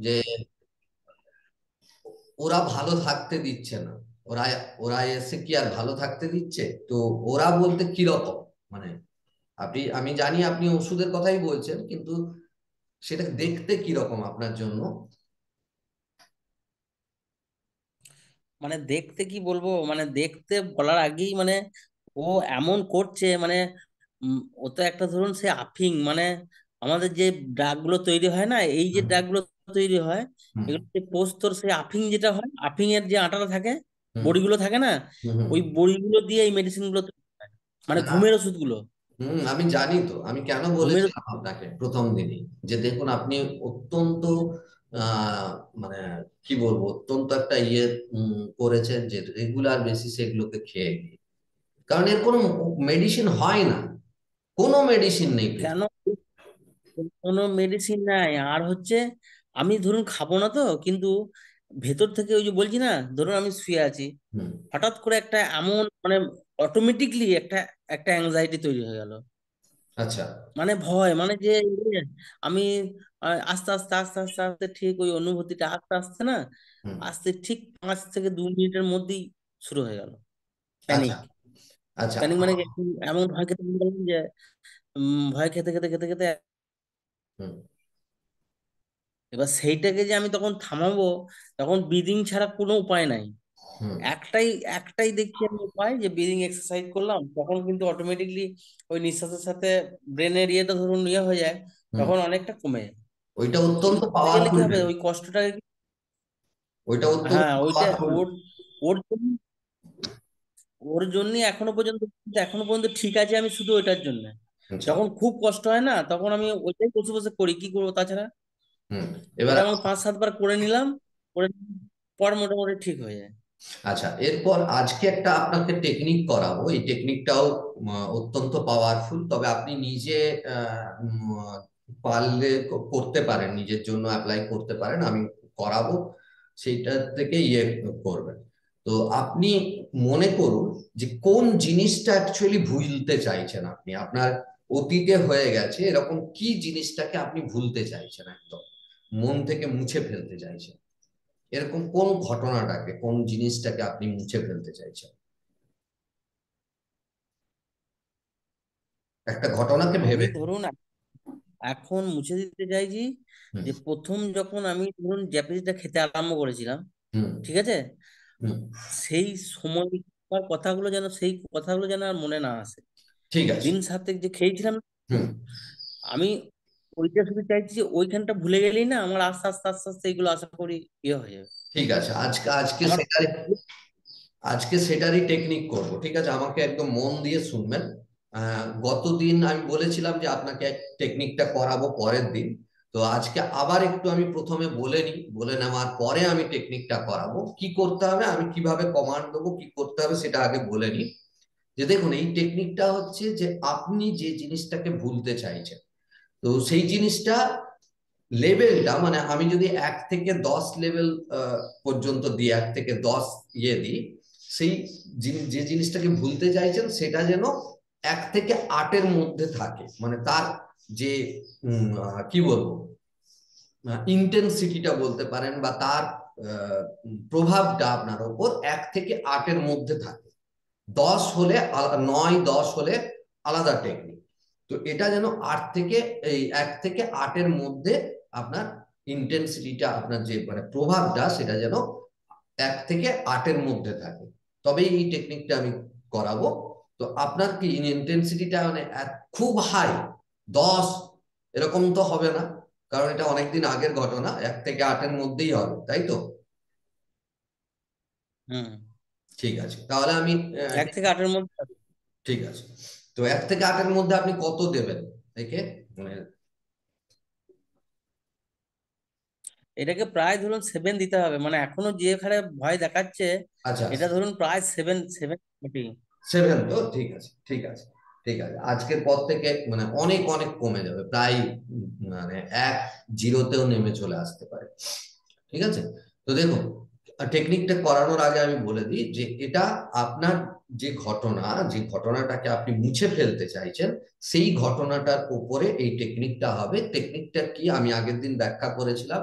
যে ওরা ভালো থাকতে দিচ্ছে না। ওরা ওরা এসে কি আর ভালো থাকতে দিচ্ছে? তো ওরা বলতে কিরকম, মানে আমি জানি আপনি ওষুধের কথাই বলছেন, কিন্তু সেটা দেখতে কিরকম আপনার জন্য? মানে দেখতে কি বলবো, মানে দেখতে বলার আগেই মানে ও এমন করছে মানে ও তো একটা ধরুন সে আফিং মানে আমাদের যে ড্রাগ গুলো তৈরি হয় না, এই যে হুম, ড্রাগ গুলো তৈরি হয় হুম, এগুলো পোস্তর সেই আফিং যেটা হয়, আফিং এর যে আটাটা থাকে, হুম, বড়িগুলো থাকে না, হুম, হুম। ওই বড়িগুলো দিয়ে এই মেডিসিন গুলো তৈরি হয়। মানে না, ঘুমের ওষুধগুলো। আমি জানি তো, আমি কেন ঘুমের বলেছিলাম আপনাকে প্রথম দিনই যে দেখুন আপনি অত্যন্ত মানে কি বলবো, অত্যন্ত একটা করেছেন যে রেগুলার বেসিসে এগুলোকে খেয়ে গিয়ে। কারণ এর কোনো মেডিসিন হয় না, কোনো মেডিসিন নেই কেন, পৃথিবীতে। কোনো মেডিসিন নাই আর হচ্ছে আমি ধরুন খাবো না তো, কিন্তু ভেতর থেকে ওই যে বলছি না, ধরুন আমি শুয়ে আছি, হুম। হঠাৎ করে একটা এমন মানে অটোমেটিকলি একটা একটা অ্যাংজাইটি তৈরি হয়ে গেল। আচ্ছা। মানে ভয়, মানে যে আমি আস্তে আস্তে আস্তে আস্তে আস্তে ঠিক ওই অনুভূতিটা আস্তে আস্তে না, হুম। আস্তে ঠিক 5 থেকে 2 মিনিটের মধ্যেই শুরু হয়ে গেল আচ্ছা। প্যানিক। আচ্ছা। প্যানিক মানে কি, এমন ভয় খেতে গেলাম যে ভয় খেতে খেতে খেতে খেতে হুম। এবার সেইটাকে যে আমি তখন থামাবো, তখন ব্রিদিং ছাড়া কোনো উপায় নাই। হুম। একটাই একটাই দেখছি আমি উপায়, যে ব্রিদিং এক্সারসাইজ করলাম তখন কিন্তু অটোমেটিকলি ওই নিঃশ্বাসের সাথে ব্রেনের ইয়েটা ধরুন ইয়ে হয়ে যায়, হুম। তখন অনেকটা কমে যায়। ওইটা কিন্তু অত্যন্ত করতে গেলে কি পাওয়ারফুল। হবে, ওই কষ্টটাকে ওইটা অত্যন্ত হ্যাঁ ওইটা পাওয়ারফুল। ওর ওর জন্য ওর জন্য এখনো পর্যন্ত ঠিক আছে, আমি শুধু ওইটার জন্য। আচ্ছা। যখন খুব কষ্ট হয় না, তখন আমি ওইটাই বসে বসে করি, কি করবো তাছাড়া। হুম। এবার ওটা আমি 5-7 বার করে নিলাম, করে পর মোটামুটি ঠিক হয়ে যায়। আচ্ছা, এরপর আজকে একটা আপনাকে টেকনিক করাবো। এই টেকনিকটাও অত্যন্ত পাওয়ারফুল, তবে আপনি নিজে পারলে করতে পারেন, নিজের জন্য অ্যাপ্লাই করতে পারেন, আমি করাবো, সেইটা থেকে করবেন। তো আপনি মনে করুন যে কোন জিনিসটা অ্যাকচুয়ালি ভুলতে চাইছেন আপনি, আপনার অতীতে হয়ে গেছে এরকম কি জিনিসটাকে আপনি ভুলতে চাইছেন, একদম মন থেকে মুছে ফেলতে চাইছেন? এরকম কোন ঘটনাটাকে, কোন জিনিসটাকে আপনি মুছে ফেলতে চাইছেন? একটা ঘটনাকে আমি ভেবে। ধরুন এখন মুছে দিতে চাইছি হুম। যে প্রথম যখন আমি ধরুন জ্যাপিসটা খেতে আরম্ভ করেছিলাম, হুম। ঠিক আছে, হুম। সেই সময়কার কথাগুলো যেন, সেই কথাগুলো যেন আর মনে না আসে। ঠিক আছে। দিন সাতেক যে খেয়েছিলাম, হুম। আমি ওইটা শুধু চাইছি যে ওইখানটা ভুলে গেলেই না আমার আস্তে আস্তে আস্তে আস্তে এগুলো আশা করি ইয়ে হয়ে যাবে। ঠিক আছে, আজকে আজকে আমার সেটারই আজকে সেটারই টেকনিক করব, ঠিক আছে? আমাকে একদম মন দিয়ে শুনবেন। গতদিন আমি বলেছিলাম যে আপনাকে টেকনিকটা করাবো পরের দিন। তো আজকে আবার একটু আমি প্রথমে বলে নিই, বলে নেওয়ার পরে আমি টেকনিকটা করাবো। কি করতে হবে, আমি কিভাবে কমান্ড দেবো, কি করতে হবে সেটা আগে বলে নিই। যে দেখুন, এই টেকনিকটা হচ্ছে যে আপনি যে জিনিসটাকে ভুলতে চাইছেন, তো সেই জিনিসটা লেভেলটা, মানে আমি যদি 1 থেকে 10 লেভেল পর্যন্ত দিই, 1 থেকে 10 দিই, সেই যে জিনিসটাকে ভুলতে চাইছেন সেটা যেন 1 থেকে 8-এর মধ্যে থাকে, মানে তার যে কি বলবো, ইন্টেন্সিটিটা বলতে পারেন, বা তার প্রভাবটা আপনার ওপর 1 থেকে 8-এর মধ্যে থাকে। 9-10 হলে আলাদা টেকনিক। তো এটা যেন 1 থেকে 8-এর মধ্যে আপনার ইন্টেন্সিটিটা, আপনার যে মানে প্রভাবটা, সেটা যেন 1 থেকে 8-এর মধ্যে থাকে, তবেই এই টেকনিকটা আমি করাবো। তো আপনার কি ইন্টেন্সিটিটা মানে খুব হাই 10 এরকম তো হবে না, কারণ এটা অনেকদিন আগের ঘটনা, 1 থেকে 8-এর মধ্যেই হবে, তাই তো? হুম, ঠিক আছে, তাহলে আমি 1 থেকে 8-এর মধ্যে থাকবে। ঠিক আছে। তো 1 থেকে 8-এর মধ্যে আপনি কত দেবেন একে, মানে? এটাকে প্রায় ধরুন 7 দিতে হবে, মানে এখনো যে হারে ভয় দেখাচ্ছে, আচ্ছা। এটা ধরুন প্রায় 7 7 কোটি। 7 তো ঠিক আছে, ঠিক আছে, ঠিক আছে। আজকের পর থেকে মানে অনেক অনেক কমে যাবে, প্রায় মানে 1-0-তেও নেমে চলে আসতে পারে। ঠিক আছে। তো দেখুন, টেকনিকটা করানোর আগে আমি বলে দিই যে এটা আপনার যে ঘটনা, যে ঘটনাটাকে আপনি মুছে ফেলতে চাইছেন, সেই ঘটনাটার উপরে এই টেকনিকটা হবে। টেকনিকটা কি আমি আগের দিন ব্যাখ্যা করেছিলাম,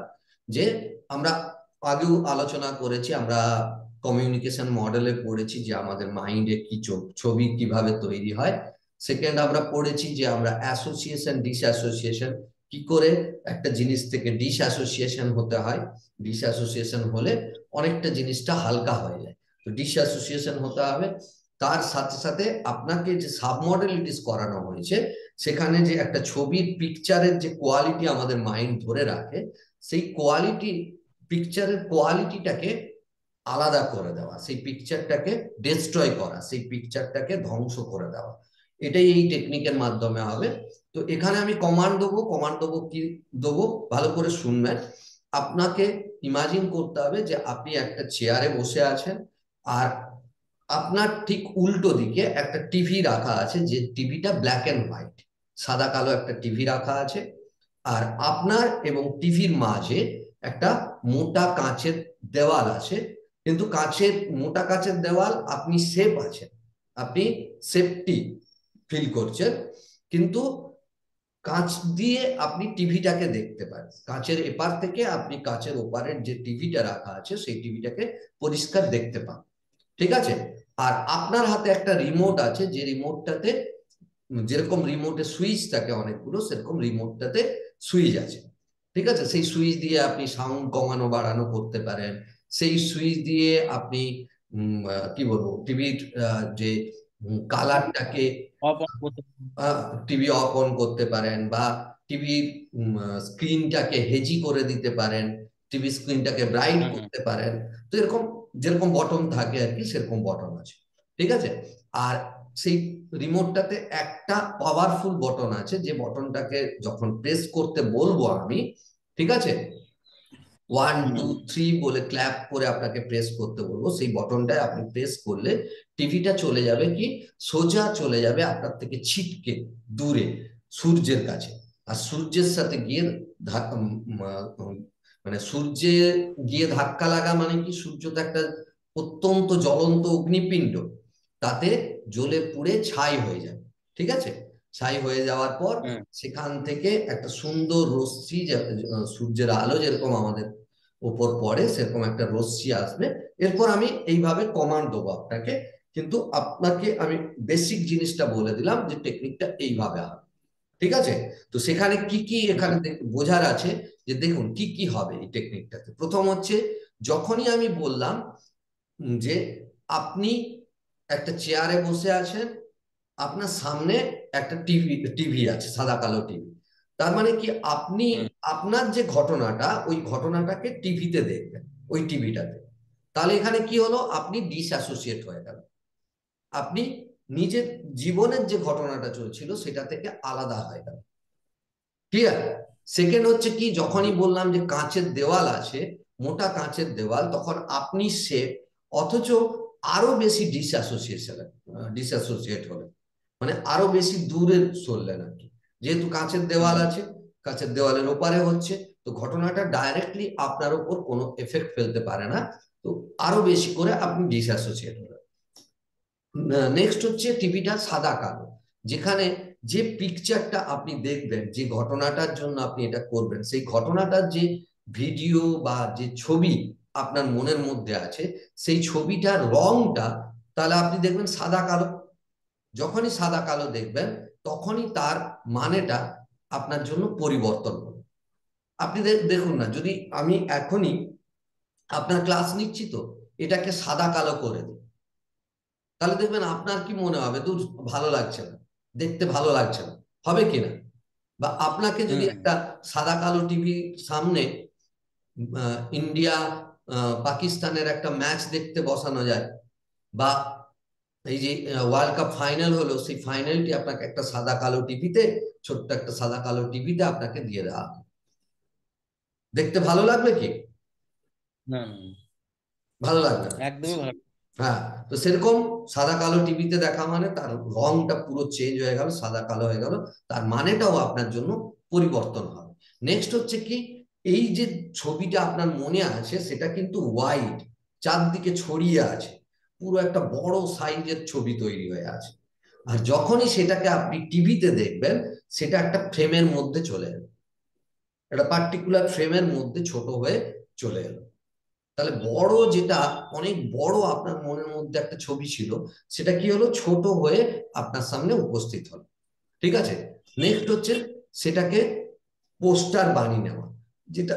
যে আমরা আগেও আলোচনা করেছি, আমরা কমিউনিকেশন মডেলে পড়েছি যে আমাদের মাইন্ডে কি ছবি কিভাবে তৈরি হয়। সেকেন্ড আমরা পড়েছি যে আমরা অ্যাসোসিয়েশন ডিসঅ্যাসোসিয়েশন কি করে একটা জিনিস থেকে ডিসঅ্যাসোসিয়েশন হতে হয়। ডিসঅ্যাসোসিয়েশন হলে অনেকটা জিনিসটা হালকা হয়ে যায়। তো ডিসঅ্যাসোসিয়েশন হতে হবে। তার সাথে সাথে আপনাকে যে সাবমডেলিটিস করানো হয়েছে, সেখানে যে একটা ছবির পিকচারের যে কোয়ালিটি আমাদের মাইন্ড ধরে রাখে, সেই কোয়ালিটি, পিকচারের কোয়ালিটিটাকে আলাদা করে দেওয়া, সেই পিকচারটাকে ডিস্ট্রয় করা, সেই পিকচারটাকে ধ্বংস করে দেওয়া, এটাই এই টেকনিকের মাধ্যমে হবে। তো এখানে আমি কমান্ড দেবো। কমান্ড দেবো কি দেবো, ভালো করে শুনবেন। আপনাকে ইমাজিন করতে হবে যে আপনি একটা চেয়ারে বসে আছেন, আর আপনার ঠিক উল্টো দিকে একটা টিভি রাখা আছে, যে টিভিটা ব্ল্যাক এন্ড হোয়াইট, সাদা কালো একটা টিভি রাখা আছে। আর আপনার এবং টিভির মাঝে একটা মোটা কাঁচের দেওয়াল আছে, কিন্তু মোটা কাঁচের দেওয়াল, আপনি সেফ আছেন, আপনি সেফটি ফিল করছেন, কিন্তু কাঁচ দিয়ে আপনি টিভিটাকে দেখতে পান। কাঁচের এপার থেকে আপনি কাঁচের ওপারের যে টিভিটা রাখা আছে সেই টিভিটাকে পরিষ্কার দেখতে পান। ঠিক আছে? আর আপনার হাতে একটা রিমোট আছে, যে রিমোটটাতে, যেরকম রিমোটে সুইচ থাকে অনেকগুলো, সেরকম রিমোটটাতে সুইচ আছে। ঠিক আছে? সেই সুইচ দিয়ে আপনি সাউন্ড কমানো বাড়ানো করতে পারেন। সেই সুইচ দিয়ে আপনি কি বলবো, টিভির যে কালারটাকে, অফ অন করতে পারি। টিভি অফ অন করতে পারেন, বা টিভির স্ক্রিনটাকে হেজি করে দিতে পারেন, টিভি স্ক্রিনটাকে ব্রাইট হুম, হুম, করতে পারেন। তো এরকম যেরকম বটন থাকে আর কি, সেরকম বটন আছে। ঠিক আছে? আর সেই রিমোটটাতে একটা পাওয়ারফুল বটন আছে, যে বটনটাকে যখন প্রেস করতে বলবো আমি, ঠিক আছে, 1 2 3 বলে ক্ল্যাপ করে আপনাকে প্রেস করতে বলবো, সেই বটনটায় আপনি প্রেস করলে টিভিটা চলে যাবে কি, সোজা চলে যাবে আপনার থেকে ছিটকে দূরে সূর্যের কাছে। আর সূর্যের সাথে গিয়ে মানে সূর্যে গিয়ে ধাক্কা লাগা মানে কি, সূর্য তো একটা অত্যন্ত জ্বলন্ত অগ্নিপিণ্ড, তাতে জ্বলে পুড়ে ছাই হয়ে যাবে। ঠিক আছে? ছাই হয়ে যাওয়ার পর হুম, সেখান থেকে একটা সুন্দর রশ্মি, সূর্যের আলো যেরকম আমাদের উপর পড়ে সেরকম একটা রশ্মি আসবে। এরপর আমি এইভাবে কমান্ড দেবো আপনাকে, কিন্তু আপনাকে আমি বেসিক জিনিসটা বলে দিলাম যে টেকনিকটা এইভাবে হবে। ঠিক আছে? তো সেখানে কি কি এখানে বোঝার আছে, যে দেখুন কি কি হবে এই টেকনিকটাতে। প্রথম হচ্ছে, যখনই আমি বললাম যে আপনি একটা চেয়ারে বসে আছেন, আপনার সামনে একটা টিভি টিভি আছে, সাদা কালো টিভি, তার মানে কি, আপনি হুম, আপনার যে ঘটনাটা, ওই ঘটনাটাকে টিভিতে দেখবেন, ওই টিভিটাতে। তাহলে এখানে কি হলো, আপনি ডিসঅ্যাসোসিয়েট হয়ে গেল, আপনি নিজের জীবনের যে ঘটনাটা চলছিল সেটা থেকে আলাদা হয়ে গেল। ক্লিয়ার? সেকেন্ড হচ্ছে কি, যখনই হুম, বললাম যে কাঁচের দেওয়াল আছে, মোটা কাঁচের দেওয়াল, তখন আপনি সেফ, অথচ আরো বেশি ডিসঅ্যাসোসিয়েট হলেন, মানে আরো বেশি দূরে সরলেন আর কি। যেহেতু কাঁচের দেওয়াল হুম, আছে, কাঁচের দেওয়ালের ওপারে হচ্ছে, তো ঘটনাটা ডাইরেক্টলি আপনার উপর কোনো এফেক্ট ফেলতে পারে না। তো আরো বেশি করে আপনি ডিসঅ্যাসোসিয়েট হলেন। নেক্সট হচ্ছে টিভিটা সাদা কালো, যেখানে যে পিকচারটা আপনি দেখবেন, যে ঘটনাটার জন্য আপনি এটা করবেন, সেই ঘটনাটার যে ভিডিও বা যে ছবি আপনার মনের মধ্যে আছে, সেই ছবিটার রংটা, তাহলে আপনি দেখবেন সাদা কালো। যখনই সাদা কালো দেখবেন, তখনই তার মানেটা আপনার জন্য পরিবর্তন হবে। আপনি দেখুন না, যদি আমি এখনই আপনার ক্লাস নিচ্ছি, তো এটাকে সাদা কালো করে দিই, তাহলে দেখবেন আপনার কি মনে হবে, দূর, ভালো লাগছে না, দেখতে ভালো লাগছে না, হবে কিনা? বা আপনাকে যদি হুম, একটা সাদা কালো টিভি সামনে ইন্ডিয়া পাকিস্তানের একটা ম্যাচ দেখতে বসানো যায়, বা এই যে ওয়ার্ল্ড কাপ ফাইনাল হলো, সেই ফাইনালটি আপনাকে একটা সাদা কালো টিভিতে, ছোট্ট একটা সাদা কালো টিভিতে আপনাকে দিয়ে দেওয়া হবে, দেখতে ভালো লাগবে কি? না, না, ভালো লাগবে না। একদমই ভালো। হ্যাঁ। তো সেরকম সাদা কালো টিভিতে দেখা মানে তার রংটা পুরো চেঞ্জ হয়ে গেল, সাদা কালো হয়ে গেল, তার মানেটাও আপনার জন্য পরিবর্তন হবে। নেক্সট হচ্ছে কি, এই যে ছবিটা আপনার মনে আছে, সেটা কিন্তু ওয়াইড, চারদিকে ছড়িয়ে আছে, পুরো একটা বড় সাইজের ছবি তৈরি হয়ে আছে। আর যখনই সেটাকে আপনি টিভিতে দেখবেন, সেটা একটা ফ্রেমের মধ্যে চলে যাবে। একটা পার্টিকুলার ফ্রেমের মধ্যে ছোট হয়ে চলে এলো। তাহলে বড় যেটা অনেক বড় আপনার মনের মধ্যে একটা ছবি ছিল, সেটা কি হলো, ছোট হয়ে আপনার সামনে উপস্থিত হলো। ঠিক আছে, নেক্সট হচ্ছে সেটাকে পোস্টার বানিয়ে নেওয়া। যেটা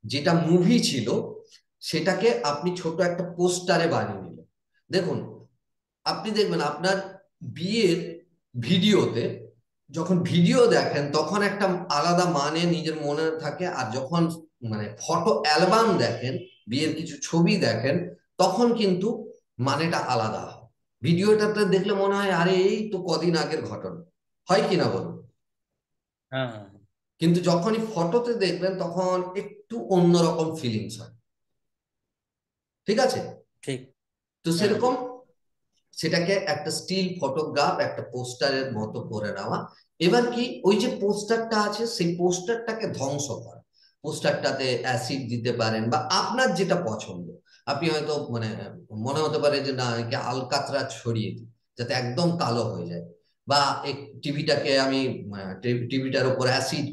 যেটা মুভি ছিল সেটাকে আপনি ছোট একটা পোস্টারে বানিয়ে নিলেন। দেখুন, আপনি দেখবেন আপনার বিয়ের ভিডিওতে, যখন ভিডিও দেখেন তখন একটা আলাদা মানে নিজের মনে থাকে, আর যখন মানে ফটো অ্যালবাম দেখেন, বিয়ের কিছু ছবি দেখেন, তখন কিন্তু মানেটা আলাদা হয়। ভিডিওটাতে দেখলে মনে হয় আরে এই তো কদিন আগের ঘটনা, হয় কিনা বলুন? হ্যাঁ, হ্যাঁ, কিন্তু যখনই ফটোতে দেখবেন তখন একটু অন্যরকম ফিলিংস হয়। ঠিক আছে, ঠিক। তো হ্যাঁ, সেরকম সেটাকে একটা স্টিল ফটোগ্রাফ একটা পোস্টারের মতো করে নেওয়া। এবার কি, ওই যে পোস্টারটা আছে সেই পোস্টারটাকে ধ্বংস করা। পোস্টারটাতে অ্যাসিড দিতে পারেন, বা আপনার যেটা পছন্দ। আপনি হয়তো মানে মনে হতে পারে যে না, একে আলকাতরা ছড়িয়ে দিই যাতে একদম কালো হয়ে যায়, বা টিভিটাকে আমি টিভিটার উপর অ্যাসিড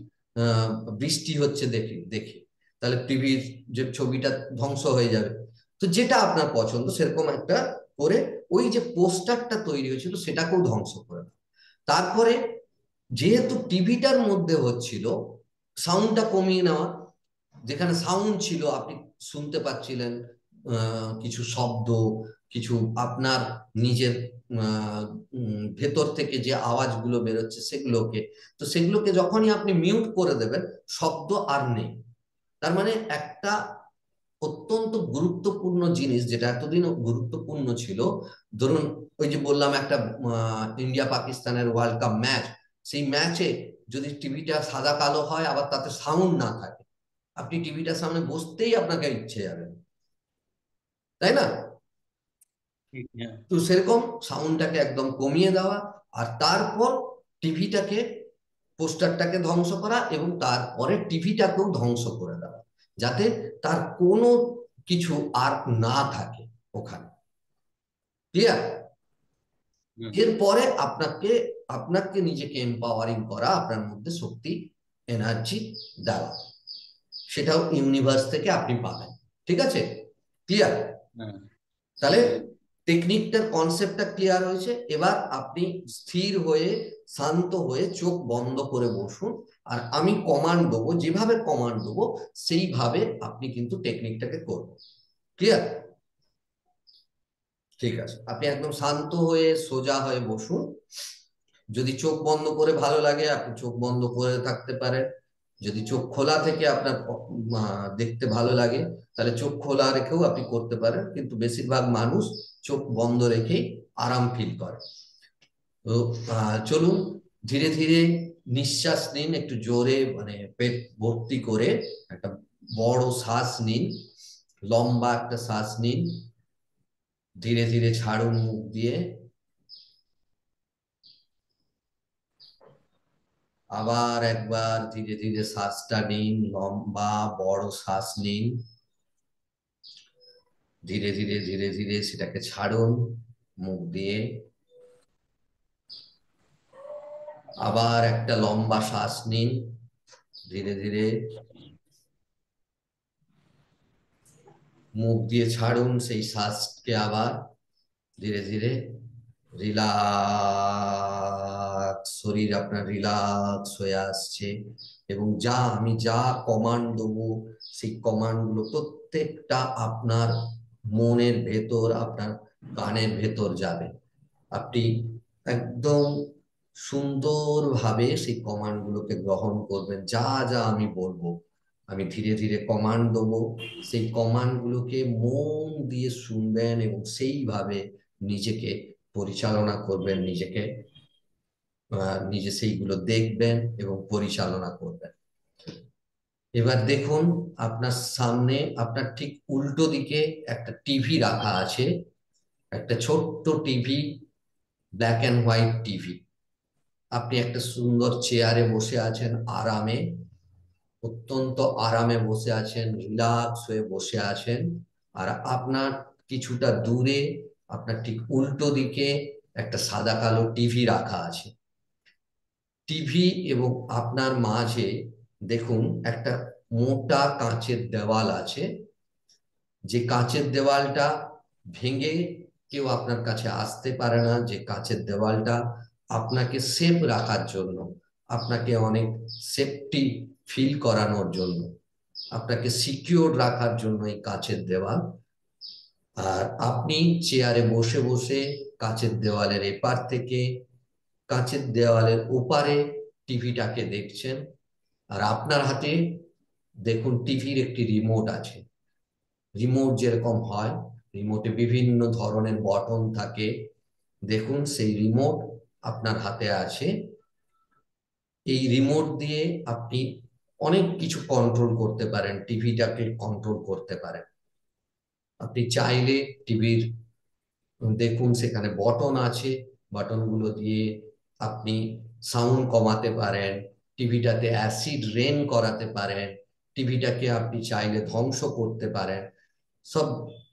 বৃষ্টি হচ্ছে দেখি দেখি, তাহলে টিভির যে ছবিটা ধ্বংস হয়ে যাবে। তো যেটা আপনার পছন্দ সেরকম একটা করে ওই যে পোস্টারটা তৈরি হয়েছিল সেটাকেও ধ্বংস করে দাও। তারপরে যেহেতু টিভিটার মধ্যে হচ্ছিল, সাউন্ডটা কমিয়ে নেওয়া। যেখানে সাউন্ড ছিল আপনি শুনতে পাচ্ছিলেন কিছু শব্দ, কিছু আপনার নিজের ভেতর থেকে যে আওয়াজগুলো বেরোচ্ছে সেগুলোকে, তো সেগুলোকে যখনই আপনি মিউট করে দেবেন, শব্দ আর নেই। তার মানে একটা অত্যন্ত গুরুত্বপূর্ণ জিনিস যেটা এতদিন গুরুত্বপূর্ণ ছিল, ধরুন ওই যে বললাম একটা ইন্ডিয়া পাকিস্তানের ওয়ার্ল্ড কাপ ম্যাচ, সেই ম্যাচে যদি টিভিটা সাদা কালো হয় আবার তাতে সাউন্ড না থাকে, আপনি টিভিটার সামনে বসতেই আপনাকে ইচ্ছে যাবে না, তাই না? ঠিক। হ্যাঁ, তো সেরকম সাউন্ডটাকে একদম কমিয়ে দেওয়া, আর তারপর টিভিটাকে, পোস্টারটাকে ধ্বংস করা, এবং তারপরে টিভিটাকেও ধ্বংস করে দেওয়া, যাতে তার কোনো কিছু আর না থাকে ওখানে। ক্লিয়ার? হুম, এরপরে আপনাকে আপনাকে নিজেকে এম্পাওয়ারিং করা, আপনার মধ্যে শক্তি, এনার্জি দেওয়া, সেটাও ইউনিভার্স থেকে আপনি পাবেন। ঠিক আছে, ক্লিয়ার? হ্যাঁ, তাহলে টেকনিকটার কনসেপ্টটা ক্লিয়ার হয়েছে। এবার আপনি স্থির হয়ে, শান্ত হয়ে চোখ বন্ধ করে বসুন, আর আমি কমান্ড দেবো, যেভাবে কমান্ড দেবো সেইভাবে আপনি কিন্তু টেকনিকটাকে করবেন। ক্লিয়ার? ঠিক আছে, আপনি একদম শান্ত হয়ে সোজা হয়ে বসুন। যদি চোখ বন্ধ করে ভালো লাগে আপনি চোখ বন্ধ করে থাকতে পারেন, যদি চোখ খোলা থেকে আপনার দেখতে ভালো লাগে তাহলে চোখ খোলা রেখেও আপনি করতে পারেন, কিন্তু বেশিরভাগ মানুষ চোখ বন্ধ রেখেই আরাম ফিল করে। তো চলুন, ধীরে ধীরে নিঃশ্বাস নিন, একটু জোরে, মানে পেট ভর্তি করে একটা বড় শ্বাস নিন, লম্বা একটা শ্বাস নিন, ধীরে ধীরে ছাড়ুন মুখ দিয়ে। আবার একবার ধীরে ধীরে শ্বাসটা নিন, লম্বা বড় শ্বাস নিন, ধীরে ধীরে ধীরে ধীরে সেটাকে ছাড়ুন মুখ দিয়ে। আবার একটা লম্বা শ্বাস নিন, ধীরে ধীরে মুখ দিয়ে ছাড়ুন সেই শ্বাসকে, আবার ধীরে ধীরে। রিল্যাক্স, শরীর আপনার রিল্যাক্স হয়ে আসছে, এবং আমি যা কমান্ড দেবো সেই কমান্ড গুলো প্রত্যেকটা আপনার মনের ভেতর, আপনার কানের ভেতর যাবে। আপনি একদম সুন্দরভাবে সেই কমান্ড গুলোকে গ্রহণ করবেন। যা যা আমি বলবো, আমি ধীরে ধীরে কমান্ড দেবো, সেই কমান্ড গুলোকে মন দিয়ে শুনবেন এবং সেইভাবে নিজেকে পরিচালনা করবেন, নিজেকে নিজে সেইগুলো দেখবেন এবং পরিচালনা করবেন। এবার দেখুন, আপনার সামনে আপনার ঠিক উল্টো দিকে একটা টিভি রাখা আছে, একটা ছোট্ট TV, black and white TV. আপনি একটা সুন্দর চেয়ারে বসে আছেন, আরামে, অত্যন্ত আরামে বসে আছেন, রিল্যাক্স হয়ে বসে আছেন। আর আপনার কিছুটা দূরে, আপনার ঠিক উল্টো দিকে একটা সাদা কালো টিভি রাখা আছে। টিভি এবং আপনার মাঝে দেখুন একটা মোটা কাঁচের দেওয়াল আছে, যে কাঁচের দেওয়ালটা ভেঙে কেউ আপনার কাছে আসতে পারে না, যে কাঁচের দেওয়ালটা আপনাকে সেফ রাখার জন্য, আপনাকে অনেক সেফটি ফিল করানোর জন্য, আপনাকে সিকিউর রাখার জন্য এই কাঁচের দেওয়াল। আর আপনি চেয়ারে বসে বসে কাঁচের দেওয়ালের এপার থেকে কাঁচের দেওয়ালের ওপারে টিভিটাকে দেখছেন। আর আপনার হাতে দেখুন টিভির একটি রিমোট আছে। রিমোট যেরকম হয়, রিমোটে বিভিন্ন ধরনের বটন থাকে, দেখুন সেই রিমোট আপনার হাতে আছে। এই রিমোট দিয়ে আপনি অনেক কিছু কন্ট্রোল করতে পারেন, টিভিটাকে কন্ট্রোল করতে পারেন। আপনি চাইলে টিভির দেখুন সেখানে বটন আছে, বাটনগুলো দিয়ে আপনি সাউন্ড কমাতে পারেন, টিভিটাতে অ্যাসিড রেন করাতে পারেন, টিভিটাকে আপনি চাইলে ধ্বংস করতে পারেন। সব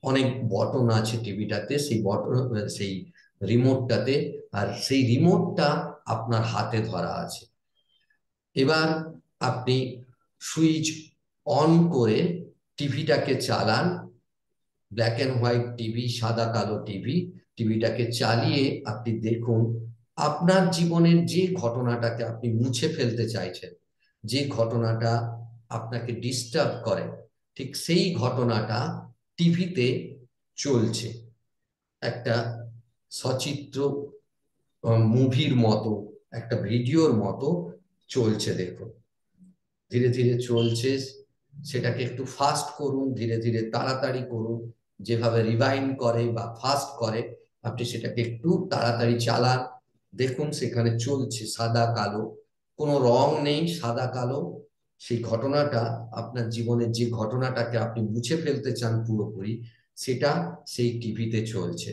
অনেক বটন আছে টিভিটাতে, সেই বটন, সেই রিমোটটাতে। আর সেই রিমোটটা আপনার হাতে ধরা আছে। এবার আপনি সুইচ অন করে টিভিটাকে চালান। ব্ল্যাক অ্যান্ড হোয়াইট টিভি, সাদা কালো টিভি। টিভিটাকে চালিয়ে আপনি দেখুন আপনার জীবনের যে ঘটনাটাকে আপনি মুছে ফেলতে চাইছেন, যে ঘটনাটা আপনাকে ডিস্টার্ব করে, ঠিক সেই ঘটনাটা টিভিতে চলছে, একটা সচিত্র মুভির মতো, একটা ভিডিওর মতো চলছে। দেখুন ধীরে ধীরে চলছে, সেটাকে একটু ফাস্ট করুন, ধীরে ধীরে তাড়াতাড়ি করুন, যেভাবে রিভাইন্ড করে বা ফাস্ট করে আপনি সেটাকে একটু তাড়াতাড়ি চালান। দেখুন সেখানে চলছে সাদা কালো, কোনো রং নেই, সাদা কালো। সেই ঘটনাটা, আপনার জীবনের যে ঘটনাটাকে আপনি মুছে ফেলতে চান পুরোপুরি, সেটা সেই টিভিতে চলছে।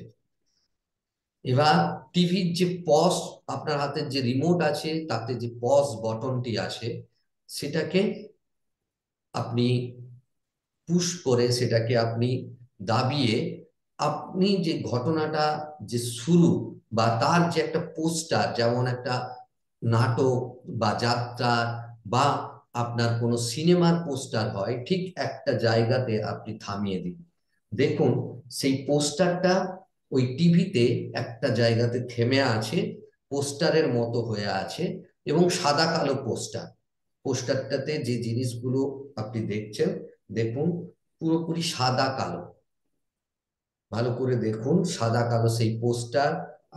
এবার টিভির যে পজ, আপনার হাতের যে রিমোট আছে তাতে যে পজ বটনটি আছে, সেটাকে আপনি পুশ করে, সেটাকে আপনি দাবিয়ে, আপনি যে ঘটনাটা যে শুরু বা তার যে একটা পোস্টার, যেমন একটা নাটক বা যাত্রা বা আপনার কোনো সিনেমার পোস্টার হয়, ঠিক একটা জায়গাতে আপনি থামিয়ে দিন। দেখুন সেই পোস্টারটা ওই টিভিতে একটা জায়গাতে থেমে আছে, পোস্টারের মতো হয়ে আছে, এবং সাদা কালো পোস্টার। পোস্টারটাতে যে জিনিসগুলো আপনি দেখছেন, দেখুন পুরোপুরি সাদা কালো। ভালো করে দেখুন সাদা কালো সেই পোস্টার।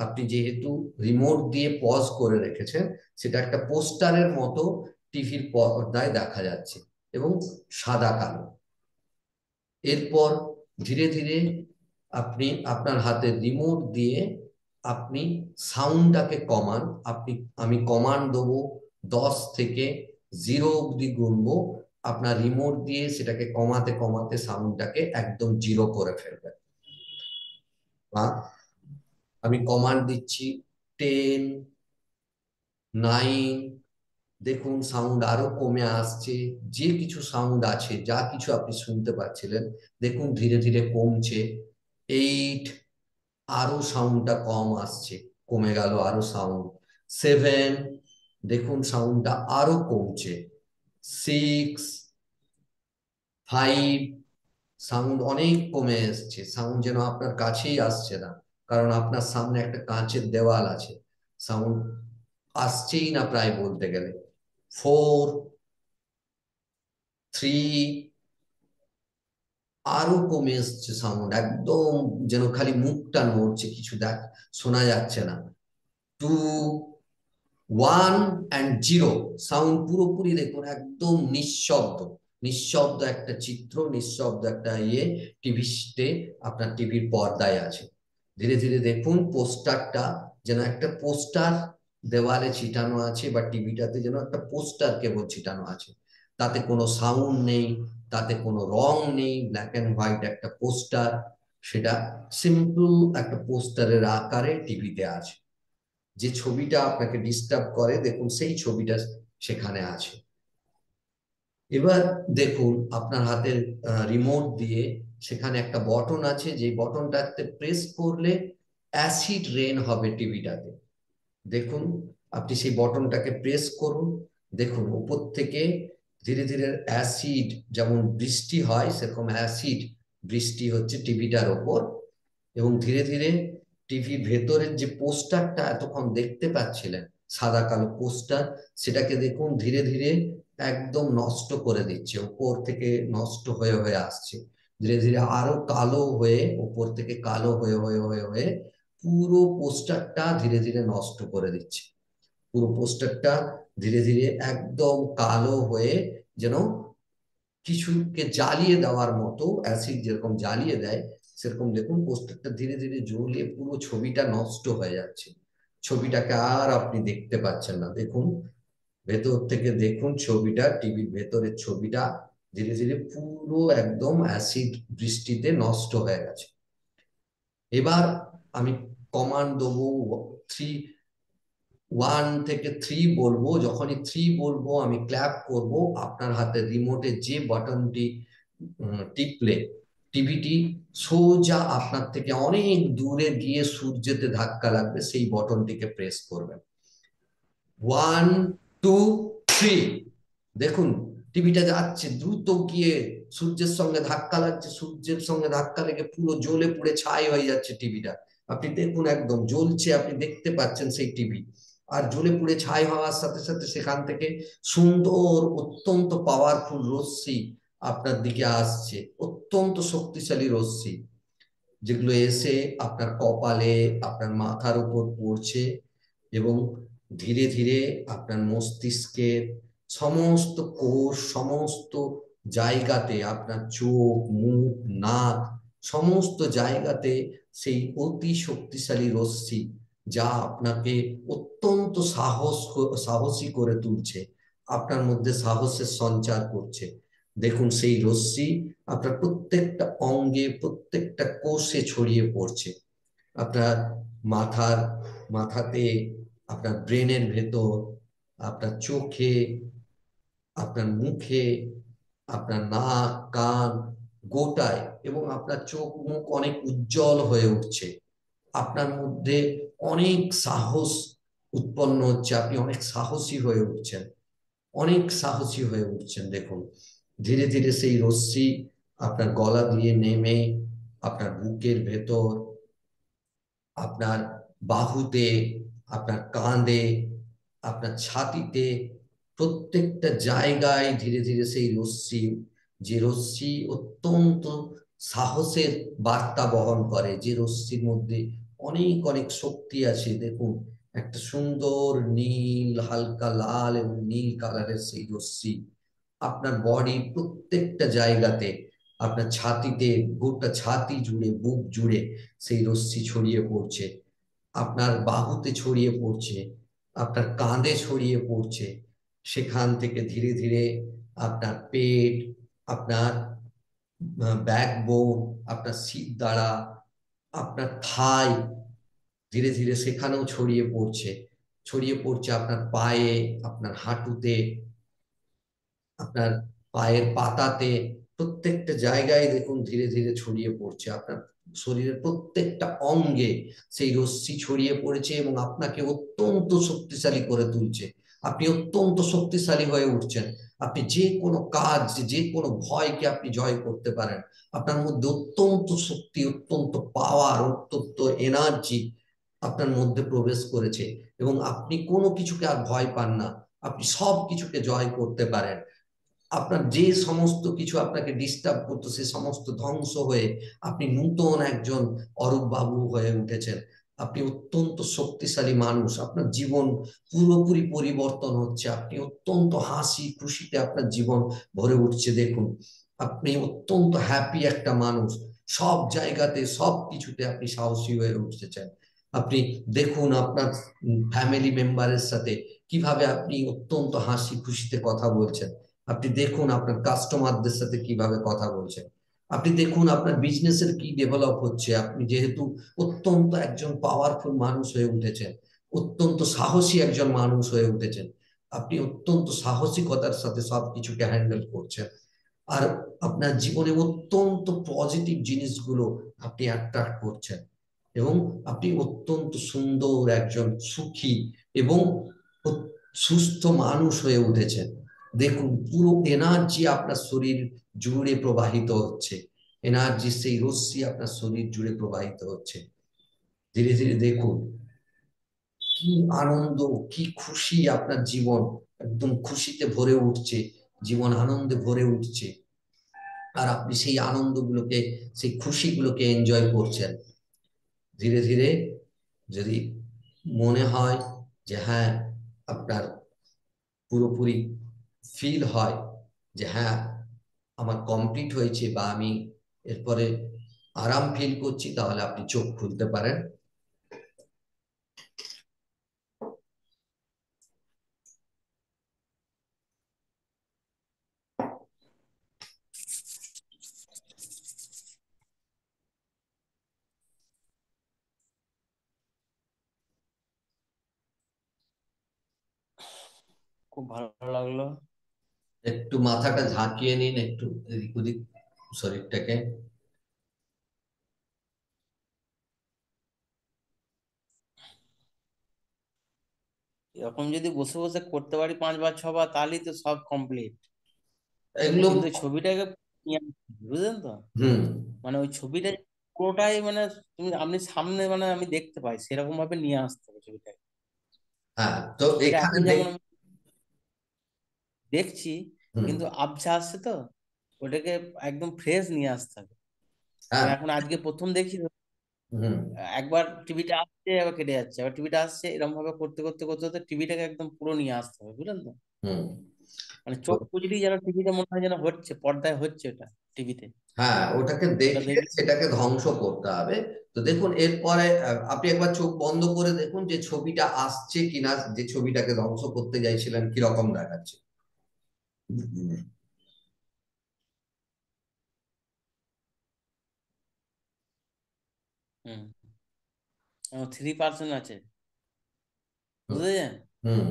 আপনি যেহেতু রিমোট দিয়ে পজ করে রেখেছেন, সেটা একটা পোস্টারের মতো টিভির পর্দায় দেখা যাচ্ছে এবং সাদা কালো। এরপর ধীরে ধীরে আপনি আপনার হাতের রিমোট দিয়ে আপনি সাউন্ডটাকে কমান। আমি কমান্ড দেবো 10 থেকে 0 অব্দি গুনবো, আপনার রিমোট দিয়ে সেটাকে কমাতে কমাতে সাউন্ডটাকে একদম 0 করে ফেলবেন। আমি কমান্ড দিচ্ছি 10, 9। দেখুন সাউন্ড আরো কমে আসছে, যে কিছু সাউন্ড আছে, যা কিছু আপনি শুনতে পাচ্ছিলেন, দেখুন ধীরে ধীরে কমছে। 8, আরো সাউন্ডটা কম আসছে, কমে গেল আরো সাউন্ড। 7, দেখুন সাউন্ডটা আরো কমছে। 6, 5, সাউন্ড অনেক কমে এসছে, সাউন্ড যেন আপনার কাছেই আসছে না, কারণ আপনার সামনে একটা কাঁচের দেওয়াল আছে, সাউন্ড আসছেই না প্রায় বলতে গেলে। 4, 3, আরো কমে এসছে সাউন্ড, একদম যেন খালি মুখটা নড়ছে, কিছু শোনা যাচ্ছে না। 2, 1 অ্যান্ড 0, সাউন্ড পুরোপুরি দেখুন একদম নিঃশব্দ। নিঃশব্দ একটা চিত্র, নিঃশব্দ একটা টিভিতে, আপনার টিভির পর্দায় আছে। ধীরে ধীরে দেখুন পোস্টারটা, যেন একটা পোস্টার দেওয়ালে ছিটানো আছে, বা টিভিটাতে যেন একটা পোস্টার কেবল ছিটানো আছে, তাতে কোনো সাউন্ড নেই, তাতে কোনো রং নেই, ব্ল্যাক অ্যান্ড হোয়াইট একটা পোস্টার, সেটা সিম্পল একটা পোস্টারের আকারে টিভিতে আছে। যে ছবিটা আপনাকে ডিস্টার্ব করে, দেখুন সেই ছবিটা সেখানে আছে। এবার দেখুন আপনার হাতের রিমোট দিয়ে সেখানে একটা বটন আছে, যে বটনটাতে প্রেস করলে অ্যাসিড রেন হবে টিভিটাতে। দেখুন আপনি সেই বটনটাকে প্রেস করুন, দেখুন উপর থেকে ধীরে ধীরে অ্যাসিড, যেমন বৃষ্টি হয় সেরকম অ্যাসিড বৃষ্টি হচ্ছে টিভিটার ওপর। এবং ধীরে ধীরে টিভির ভেতরের যে পোস্টারটা এতক্ষণ দেখতে পাচ্ছিলেন, সাদা কালো পোস্টার, সেটাকে দেখুন ধীরে ধীরে একদম নষ্ট করে দিচ্ছে, উপর থেকে নষ্ট হয়ে হয়ে আসছে, ধীরে ধীরে আরো কালো হয়ে, উপর থেকে কালো হয়ে হয়ে হয়ে হয়ে পুরো পোস্টারটা ধীরে ধীরে নষ্ট করে দিচ্ছে। পুরো পোস্টারটা ধীরে ধীরে একদম কালো হয়ে, যেন কিছুকে জ্বালিয়ে দেওয়ার মতো, অ্যাসিড যেরকম জ্বালিয়ে দেয় সেরকম দেখুন পোস্টারটা ধীরে ধীরে জ্বলিয়ে পুরো ছবিটা নষ্ট হয়ে যাচ্ছে। ছবিটাকে আর আপনি দেখতে পাচ্ছেন না। দেখুন ভেতর থেকে দেখুন ছবিটা, টিভির ভেতরের ছবিটা ধীরে ধীরে পুরো একদম অ্যাসিড বৃষ্টিতে নষ্ট হয়ে গেছে। এবার আমি কমান্ড দেবো, 1 থেকে 3 বলবো, যখনই 3 বলবো আমি ক্ল্যাপ করব, আপনার হাতে রিমোটে যে বাটনটি টিপলে টিভিটি সোজা আপনার থেকে অনেক দূরে গিয়ে সূর্যেতে ধাক্কা লাগবে, সেই বটনটিকে প্রেস করবেন। 1 2 3, দেখুন টিভিটা যাচ্ছে দ্রুত গিয়ে সূর্যের সঙ্গে ধাক্কা লাগছে, সূর্যের সঙ্গে ধাক্কা লেগে পুরো জ্বলে পুড়ে ছাই হয়ে যাচ্ছে টিভিটা। আপনি দেখুন একদম জ্বলছে, আপনি দেখতে পাচ্ছেন সেই টিভি। আর জ্বলে পুড়ে ছাই হওয়ার সাথে সাথে সেখান থেকে সুন্দর অত্যন্ত পাওয়ারফুল রশ্মি আপনার দিকে আসছে, অত্যন্ত শক্তিশালী রশ্মি, যেগুলো এসে আপনার কপালে, আপনার মাথার উপর পড়ছে এবং ধীরে ধীরে আপনার মস্তিষ্কের সমস্ত কোষ, সমস্ত জায়গাতে, আপনার চোখ, মুখ, নাক, সমস্ত জায়গাতে সেই অতি শক্তিশালী রশ্মি, যা আপনাকে অত্যন্ত সাহসী করে তুলছে, আপনার মধ্যে সাহসের সঞ্চার করছে। দেখুন সেই রশ্মি আপনার প্রত্যেকটা অঙ্গে, প্রত্যেকটা কোষে ছড়িয়ে পড়ছে। আপনার মাথার মাথাতে, আপনার ব্রেনের ভেতর, আপনার চোখে, আপনার মুখে, আপনার নাক, কান, গোটায়, এবং আপনার চোখ মুখ অনেক উজ্জ্বল হয়ে উঠছে। আপনার মধ্যে অনেক সাহস উৎপন্ন হচ্ছে, আপনি অনেক সাহসী হয়ে উঠছেন, অনেক সাহসী হয়ে উঠছেন। দেখুন ধীরে ধীরে সেই রশ্মি আপনার গলা দিয়ে নেমে আপনার বুকের ভেতর, আপনার বাহুতে, আপনার কাঁধে, আপনার ছাতিতে, প্রত্যেকটা জায়গায় ধীরে ধীরে সেই রশ্মি, যে রশ্মি অত্যন্ত সাহসের বার্তা বহন করে, যে রশ্মির মধ্যে অনেক অনেক শক্তি আছে। দেখুন একটা সুন্দর নীল, হালকা লাল এবং নীল কালারের সেই রশ্মি আপনার বডির প্রত্যেকটা জায়গাতে, আপনার ছাতিতে, গোটা ছাতি জুড়ে, বুক জুড়ে সেই রশ্মি ছড়িয়ে পড়ছে, আপনার বাহুতে ছড়িয়ে পড়ছে, আপনার কাঁধে ছড়িয়ে পড়ছে। সেখান থেকে ধীরে ধীরে আপনার পেট, আপনার ব্যাকবোন, আপনার শিরদাঁড়া, আপনার থাই, ধীরে ধীরে সেখানেও ছড়িয়ে পড়ছে, ছড়িয়ে পড়ছে আপনার পায়ে, আপনার হাঁটুতে, আপনার পায়ের পাতাতে, প্রত্যেকটা জায়গায় দেখুন ধীরে ধীরে ছড়িয়ে পড়ছে। আপনার শরীরের প্রত্যেকটা অঙ্গে সেই রশ্মি ছড়িয়ে পড়েছে এবং আপনাকে অত্যন্ত শক্তিশালী করে তুলছে। আপনি অত্যন্ত শক্তিশালী হয়ে উঠছেন। আপনি যে কোনো কাজ, যে কোনো ভয়কে আপনি জয় করতে পারেন। আপনার মধ্যে অত্যন্ত শক্তি, অত্যন্ত পাওয়ার, অত্যন্ত এনার্জি আপনার মধ্যে প্রবেশ করেছে এবং আপনি কোনো কিছুকে আর ভয় পান না। আপনি সব কিছুকে জয় করতে পারেন। আপনার যে সমস্ত কিছু আপনাকে ডিস্টার্ব করতো সে সমস্ত ধ্বংস হয়ে আপনি নূতন একজন অরূপ বাবু হয়ে উঠেছেন। আপনি অত্যন্ত শক্তিশালী মানুষ, আপনার জীবন পুরোপুরি পরিবর্তন হচ্ছে, আপনি অত্যন্ত হাসি খুশিতে আপনার জীবন ভরে উঠছে। দেখুন আপনি অত্যন্ত হ্যাপি একটা মানুষ, সব জায়গাতে সব কিছুতে আপনি সাহসী হয়ে উঠেছেন। আপনি দেখুন আপনার ফ্যামিলি মেম্বারের সাথে কিভাবে আপনি অত্যন্ত হাসি খুশিতে কথা বলছেন। আপনি দেখুন আপনার কাস্টমারদের সাথে কিভাবে কথা বলছেন। আপনি দেখুন আপনার বিজনেসের কি ডেভেলপ হচ্ছে। আপনি যেহেতু অত্যন্ত একজন পাওয়ারফুল মানুষ হয়ে উঠেছেন, অত্যন্ত সাহসী একজন মানুষ হয়ে উঠেছেন, আপনি অত্যন্ত সাহসিকতার সাথে সবকিছুকে হ্যান্ডেল করছেন। আর আপনার জীবনে অত্যন্ত পজিটিভ জিনিসগুলো আপনি অ্যাট্রাক্ট করছেন এবং আপনি অত্যন্ত সুন্দর একজন সুখী এবং সুস্থ মানুষ হয়ে উঠেছেন। দেখুন পুরো এনার্জি আপনার শরীর জুড়ে প্রবাহিত হচ্ছে, এনার্জি সেই রশ্মি আপনার শরীর জুড়ে প্রবাহিত হচ্ছে। ধীরে ধীরে দেখুন কি আনন্দ, কি খুশি, আপনার জীবন একদম খুশিতে ভরে উঠছে, জীবন আনন্দে ভরে উঠছে। আর আপনি সেই আনন্দগুলোকে, সেই খুশিগুলোকে এনজয় করছেন। ধীরে ধীরে যদি মনে হয় যে হ্যাঁ, আপনার পুরোপুরি ফিল হয় যে হ্যাঁ আমার কমপ্লিট হয়েছে বা আমি এরপরে আরাম ফিল করছি, তাহলে আপনি চোখ খুলতে পারেন। খুব ভালো লাগলো। একটু মাথাটা ঝাঁকিয়ে নিন, একটু এদিক ওদিক শরীরটাকে। এরকম যদি বসে বসে করতে পারি 5 বার 6 বার, তাহলেই তো সব কমপ্লিট। এগুলো। কিন্তু ওই ছবিটাকে নিয়ে আসতে হবে, বুঝলেন তো? হুম। মানে ওই ছবিটা পুরোটাই মানে আপনি সামনে মানে আমি দেখতে পাই সেরকম ভাবে নিয়ে আসতে হবে ছবিটাকে। হ্যাঁ, তো ছবিটা এখানে এখন দেখ। যেমন আমি দেখছি, হুম। কিন্তু আবছা আসছে তো, ওটাকে একদম ফ্রেশ নিয়ে আসতে হবে। হ্যাঁ। আমি এখন আজকে প্রথম দেখছি তো, হুম। একবার টিভিটা আসছে আবার কেটে যাচ্ছে, আবার টিভিটা আসছে, এরকম ভাবে করতে করতে করতে করতে টিভিটাকে একদম পুরো নিয়ে আসতে হবে, বুঝলেন তো? হুম। মানে তো চোখ বুঝলেই যেন টিভিটা মনে হয় যেন হচ্ছে, পর্দায় হচ্ছে ওটা টিভিতে। হ্যাঁ, ওটাকে ওটা দেখে দেখলে সেটাকে ধ্বংস করতে হবে। তো দেখুন এরপরে আপনি একবার চোখ বন্ধ করে দেখুন যে ছবিটা আসছে কিনা, যে ছবিটাকে ধ্বংস করতে চাইছিলেন কিরকম দেখাচ্ছে। হুম, 3% আছে, হুম। বুঝলেন? হুম।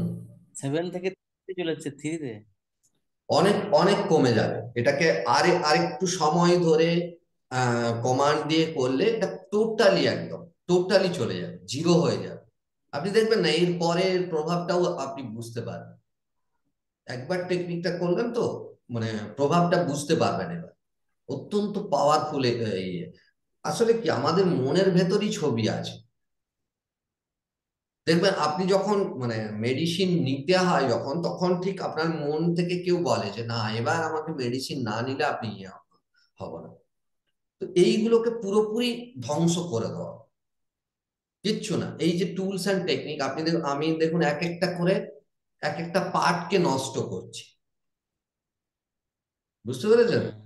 7 থেকে চলে যাচ্ছে 3-তে। অনেক অনেক কমে যাবে এটাকে। আরেকটু সময় ধরে কমান্ড দিয়ে করলে এটা টোটালি, একদম টোটালি চলে যাবে, জিরো হয়ে যাবে। আপনি দেখবেন না এর পরের প্রভাবটাও আপনি বুঝতে পারবেন। একবার টেকনিকটা করবেন তো মানে প্রভাবটা বুঝতে পারবেন এবার। অত্যন্ত পাওয়ারফুল। আসলে কি আমাদের মনের ভেতরই ছবি আছে। দেখবেন আপনি যখন মানে মেডিসিন নিতে হয় যখন, তখন ঠিক আপনার মন থেকে কেউ বলে যে না এবার আমাকে মেডিসিন না নিলে আপনি হব না। তো এইগুলোকে পুরোপুরি ধ্বংস করে দেওয়া, কিচ্ছু না। এই যে টুলস অ্যান্ড টেকনিক আপনি আমি দেখুন এক একটা করে এক একটা পার্টকে নষ্ট করছি, বুঝতে পেরেছেন? হুম।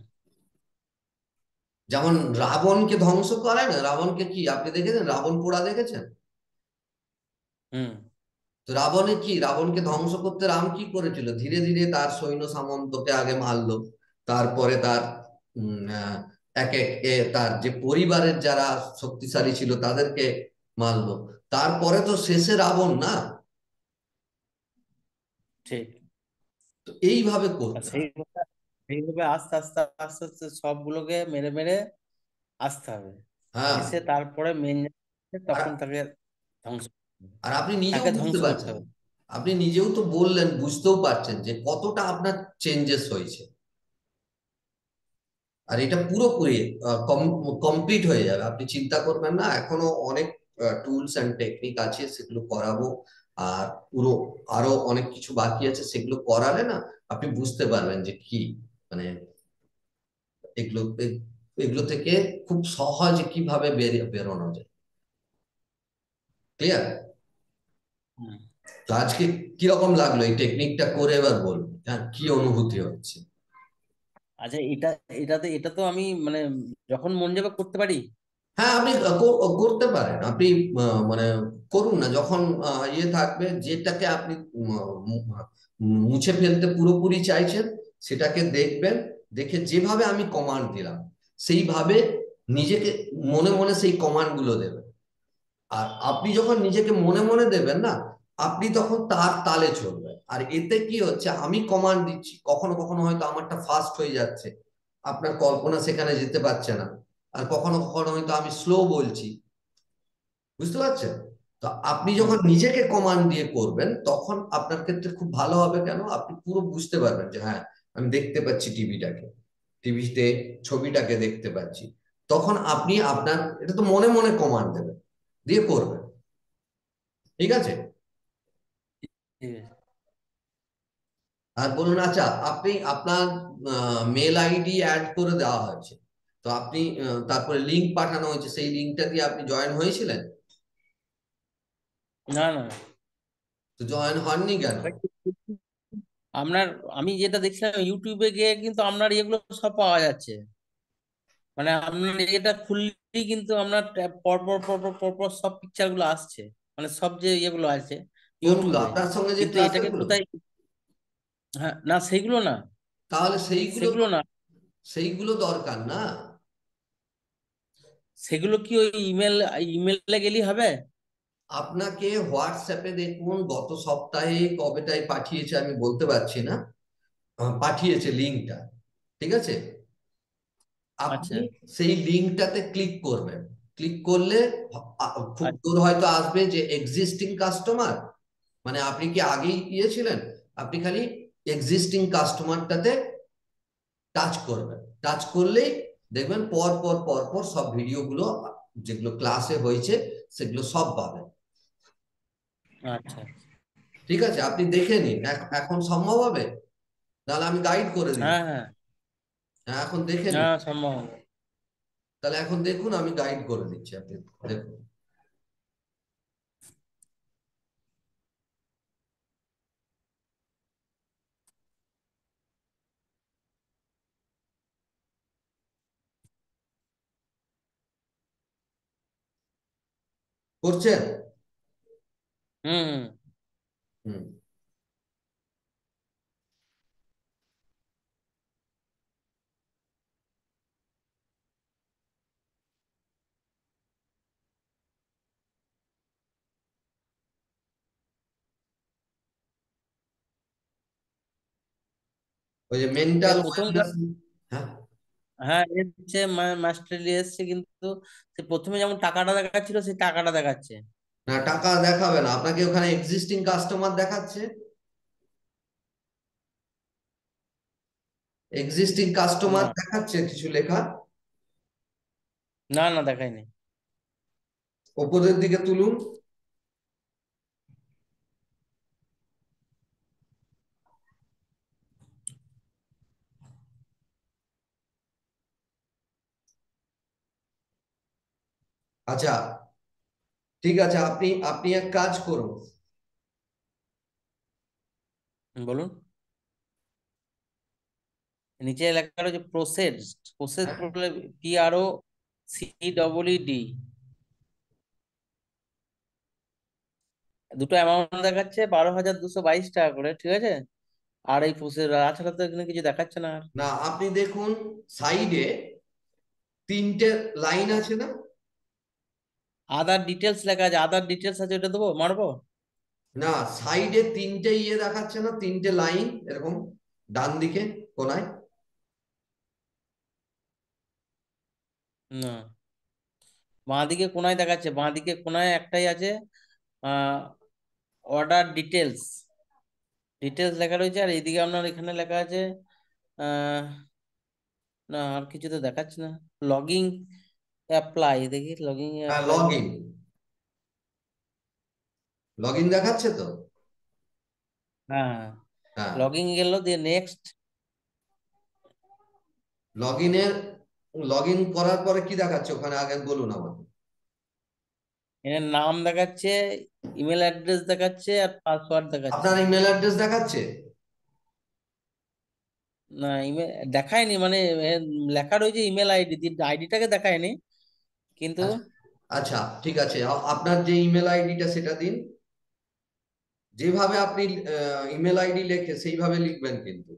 যেমন রাবণকে ধ্বংস করে না, রাবণকে কি আপনি দেখেছেন, রাবণ পোড়া দেখেছেন? হুম। তো রাবণকে ধ্বংস করতে রাম কি করেছিল, ধীরে ধীরে তার সৈন্য সামন্তকে আগে মারলো, তারপরে তার উম, আহ, এক এক তার যে পরিবারের যারা শক্তিশালী ছিল তাদেরকে মারলো। তারপরে তো শেষে রাবণ না। ঠিক। তো এইভাবে আর করতে হয়। সেইভাবে আস্তে আস্তে আস্তে আস্তে সবগুলোকে মেরে মেরে আসতে হবে। হ্যাঁ। এসে তারপরে মেন, আর তখন তাকে ধ্বংস করতে হবে। আর আপনি নিজেও তাকে বুঝতে ধ্বংস করতে পারছেন, হবে। আপনি নিজেও তো বললেন, বুঝতেও পারছেন যে কতটা আপনার চেঞ্জেস হয়েছে। আর এটা পুরোপুরি কমপ্লিট হয়ে যাবে, আপনি চিন্তা করবেন না। এখনো অনেক টুলস অ্যান্ড টেকনিক আছে, সেগুলো করাবো। আর পুরো আরো অনেক কিছু বাকি আছে, সেগুলো করালে না আপনি বুঝতে পারবেন যে কি মানে এগুলো এগুলো থেকে খুব সহজে কিভাবে বেরোনো যায়। ক্লিয়ার? হুম। তো আজকে কিরকম লাগলো এই টেকনিকটা করে, এবার বলুন হ্যাঁ কি অনুভূতি হচ্ছে। আচ্ছা, এটা তো আমি মানে যখন মন যাবে করতে পারি। হ্যাঁ, আপনি করতে পারেন। আপনি মানে করুন না যখন ইয়ে থাকবে, যেটাকে আপনি মুছে ফেলতে পুরোপুরি চাইছেন, সেটাকে দেখবেন। দেখে যেভাবে আমি কমান্ড দিলাম সেইভাবে নিজেকে মনে মনে সেই কমান্ড গুলো দেবেন। আর আপনি যখন নিজেকে মনে মনে দেবেন না, আপনি তখন তার তালে চলবেন। আর এতে কি হচ্ছে, আমি কমান্ড দিচ্ছি, কখনো কখনো হয়তো আমারটা ফাস্ট হয়ে যাচ্ছে, আপনার কল্পনা সেখানে যেতে পারছে না। আর কখনো কখনো হয়তো আমি স্লো বলছি, বুঝতে পারছেন? তো আপনি হুম। যখন নিজেকে কমান্ড দিয়ে করবেন তখন আপনার ক্ষেত্রে খুব ভালো হবে। কেন? আপনি পুরো বুঝতে পারবেন যে হ্যাঁ, আমি দেখতে পাচ্ছি টিভিটাকে, টিভিতে ছবিটাকে দেখতে পাচ্ছি। তখন আপনি আপনার এটা তো মনে মনে কমান্ড দেবেন, দিয়ে করবেন। ঠিক আছে? ঠিক আছে। আর বলুন, আচ্ছা, আপনি আপনার মেল আইডি অ্যাড করে দেওয়া হয়েছে, তো আপনি তারপরে লিংক পাঠানো হয়েছে, সেই লিংকটা দিয়ে আপনি জয়েন হয়েছিলেন? না না। তো জয়েন হননি কেন? আপনার, আমি যেটা দেখছিলাম ইউটিউবে গিয়ে কিন্তু আপনার এগুলো সব পাওয়া যাচ্ছে। মানে আপনার এটা খুললেই কিন্তু আপনার পরপর পরপর পরপর সব পিকচার গুলো আসছে, মানে সব যে ইয়েগুলো আছে কোনগুলো ইউটিউবে। আপনার সঙ্গে যে কিন্তু ক্লাসের এটাকে গুলো? কোথায়? হ্যাঁ, না সেইগুলো না। তাহলে সেইগুলো, সেগুলো না। সেইগুলো দরকার না। সেগুলো কি ওই ইমেলে গেলেই হবে? আপনাকে হোয়াটসঅ্যাপে দেখুন, গত সপ্তাহে কবেটাই পাঠিয়েছে আমি বলতে পারছি না, পাঠিয়েছে লিঙ্কটা। ঠিক আছে? আপনি আচ্ছা সেই লিঙ্কটাতে ক্লিক করবেন। ক্লিক করলে খুব আচ্ছা দূর হয়তো আসবে যে এক্সিস্টিং কাস্টমার, মানে আপনি কি আগেই গিয়েছিলেন, আপনি খালি এক্সিস্টিং কাস্টমারটাতে টাচ করবেন। টাচ করলেই দেখবেন পর পর পর পর সব ভিডিওগুলো যেগুলো ক্লাসে হয়েছে সেগুলো সব পাবেন। আচ্ছা। ঠিক আছে? আপনি দেখে নিন, এখন সম্ভব হবে? তাহলে আমি গাইড করে হ্যাঁ দিচ্ছি। হ্যাঁ। হ্যাঁ, এখন দেখে নিন। হ্যাঁ সম্ভব হবে। তাহলে এখন দেখুন, আমি গাইড করে দিচ্ছি, আপনি দেখুন। করছেন? হুম হুম। হুম। ওই যে মেন্টাল প্রথম ওয়েলনেস। হ্যাঁ। হ্যাঁ এসছে, মাস্টারি এসছে, কিন্তু সে প্রথমে যেমন টাকাটা দেখাচ্ছিল সেই টাকাটা দেখাচ্ছে। না, টাকা দেখাবে না আপনাকে, ওখানে এক্সিস্টিং কাস্টমার দেখাচ্ছে। এক্সিস্টিং কাস্টমার না দেখাচ্ছে কিছু লেখা। না না, দেখায়নি। ওপরের দিকে তুলুন। আচ্ছা, ঠিক আছে, আপনি আপনি এক কাজ করুন। বলুন। নিচে লেখা রয়েছে প্রসেসড, প্রসেস হ্যাঁ, বলে, PROCEED। দুটো অ্যামাউন্ট দেখাচ্ছে 12,222 টাকা করে, ঠিক আছে। আর এই প্রসেস তাছাড়া তো এখানে কিছু দেখাচ্ছে না আর। না, আপনি দেখুন সাইডে তিনটে লাইন আছে না? আদার ডিটেলস লেখা আছে, আদার ডিটেলস আছে, ওটা দেবো, মারবো? না, সাইডে তিনটে ইয়ে দেখাচ্ছে না, তিনটে লাইন এরকম, ডান দিকে কোনায়। না, বাঁদিকে কোনায় দেখাচ্ছে, বাঁদিকে কোনায় একটাই আছে। আহ অর্ডার ডিটেলস, ডিটেলস লেখা রয়েছে, আর এইদিকে আপনার এখানে লেখা আছে আহ না আর কিছু তো দেখাচ্ছে না। লগিং অ্যাপ্লাই, দেখি লগিং হ্যাঁ, apply. Log in, log in দেখাচ্ছে তো। হ্যাঁ, হ্যাঁ, লগিং গেল, দিয়ে নেক্সট। লগ ইনের, লগ ইন করার পরে কি দেখাচ্ছে ওখানে আগে বলুন আমাকে। এর নাম দেখাচ্ছে, ইমেল অ্যাড্রেস দেখাচ্ছে, আর পাসওয়ার্ড দেখাচ্ছে। আপনার ইমেল অ্যাড্রেস দেখাচ্ছে? না, ইমেল দেখায়নি, মানে এ, লেখা রয়েছে ইমেল আইডি, আইডিটাকে দেখায়নি কিন্তু। আচ্ছা, আচ্ছা, ঠিক আছে, আপনার যে ইমেল আইডিটা সেটা দিন। যেভাবে আপনি ইমেল আইডি লেখে সেইভাবে লিখবেন কিন্তু।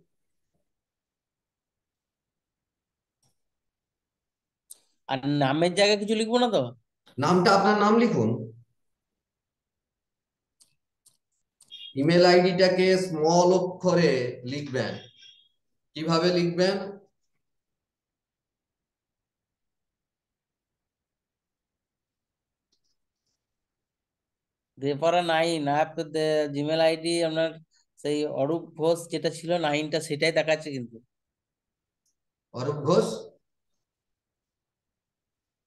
আর নামের জায়গায় কিছু লিখবো না তো? নামটা আপনার নাম লিখুন। ইমেল আইডিটাকে স্মল অক্ষরে লিখবেন। কিভাবে লিখবেন? দেপাড়া নাইন আর তো জিমেল আইডি আপনার সেই অরূপ ঘোষ যেটা ছিল নাইনটা, সেটাই দেখাচ্ছে কিন্তু। অরূপ ঘোষ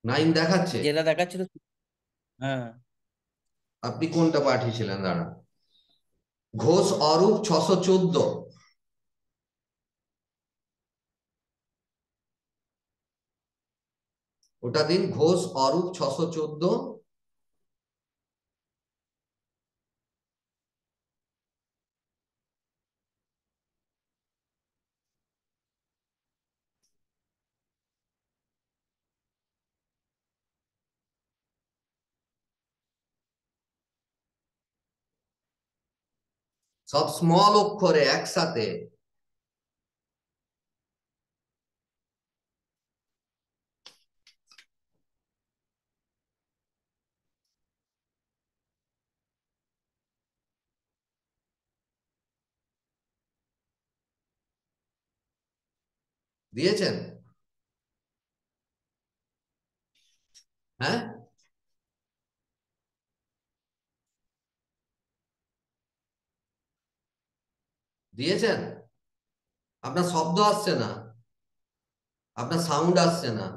9 দেখাচ্ছে? যেটা দেখাচ্ছিল। হ্যাঁ। আপনি কোনটা পাঠিয়েছিলেন, দাঁড়ান। ঘোষ অরূপ 614। ওটা দিন, ঘোষ অরূপ 614। সব স্মল অক্ষরে একসাথে। দিয়েছেন? হ্যাঁ, দিয়েছেন। আপনার শব্দ আসছে না, আপনার সাউন্ড আসছে না।